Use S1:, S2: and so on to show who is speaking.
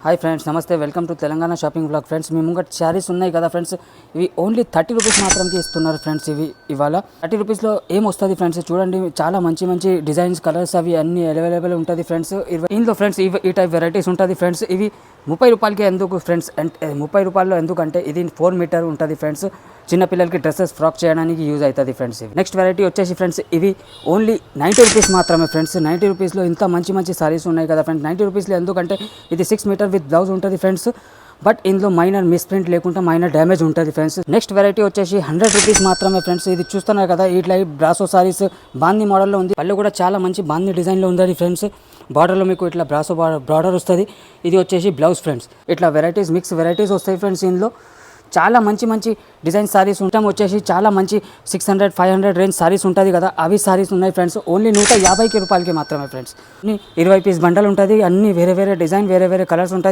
S1: Hi friends, నమస్తే. Welcome to Telangana shopping blog. Friends, మీ ముంగట శారీస్ ఉన్నాయి కదా ఫ్రెండ్స్, ఇవి ఓన్లీ 30 రూపీస్ మాత్రంకి ఇస్తున్నారు ఫ్రెండ్స్. ఇవి ఇవాళ 30 రూపీస్లో ఏం వస్తుంది ఫ్రెండ్స్, చూడండి. చాలా మంచి మంచి డిజైన్స్, కలర్స్ అవి అన్ని అవైలబుల్ ఉంటుంది ఫ్రెండ్స్. ఇందులో ఫ్రెండ్స్ ఈ టైప్ వెరైటీస్ ఉంటుంది ఫ్రెండ్స్. ఇవి 30 రూపాయలకి ఎందుకు ఫ్రెండ్స్ అంటే 30 రూపాయల్లో ఎందుకంటే ఇది 4 మీటర్ ఉంటుంది ఫ్రెండ్స్. చిన్నపిల్లలకి డ్రెస్సెస్ ఫ్రాక్ చేయడానికి యూజ్ అవుతుంది ఫ్రెండ్స్. నెక్స్ట్ వెరైటీ వచ్చేసి ఫ్రెండ్స్, ఇవి ఓన్లీ 90 రూపీస్ మాత్రమే ఫ్రెండ్స్. 90 రూపీస్లో ఇంత మంచి మంచి సారీస్ ఉన్నాయి కదా ఫ్రెండ్స్. 90 రూపీస్లో ఎందుకంటే ఇది 6 మీటర్ విత్ బ్లౌజ్ ఉంటుంది ఫ్రెండ్స్. బట్ ఇందులో మైనర్ మిస్ప్రింట్ లేకుండా మైనర్ డ్యామేజ్ ఉంటుంది ఫ్రెండ్స్. నెక్స్ట్ వెరైటీ వచ్చేసి 100 రూపీస్ మాత్రమే ఫ్రెండ్స్. ఇది చూస్తున్నారు కదా, ఇట్లా బ్రాసో సారీస్ బాందీ మోడల్లో ఉంది. పళ్ళు కూడా చాలా మంచి బాందీ డిజైన్లో ఉంది ఫ్రెండ్స్. బార్డర్లో మీకు ఇట్లా బ్రాసో బార్డర్ వస్తుంది. ఇది వచ్చేసి బ్లౌజ్ ఫ్రెండ్స్. ఇట్లా వెరైటీస్, మిక్స్ వెరైటీస్ వస్తాయి ఫ్రెండ్స్. ఇందులో చాలా మంచి మంచి డిజైన్ సారీస్ ఉంటాం. వచ్చేసి చాలా మంచి 600, 500 రేంజ్ సారీస్ ఉంటుంది కదా, అవి సారీస్ ఉన్నాయి ఫ్రెండ్స్. ఓన్లీ 150 రూపాయలకి మాత్రమే ఫ్రెండ్స్. 20 పీస్ బండల్ ఉంటుంది. అన్ని వేరే వేరే డిజైన్, వేరే వేరే కలర్స్ ఉంటాయి.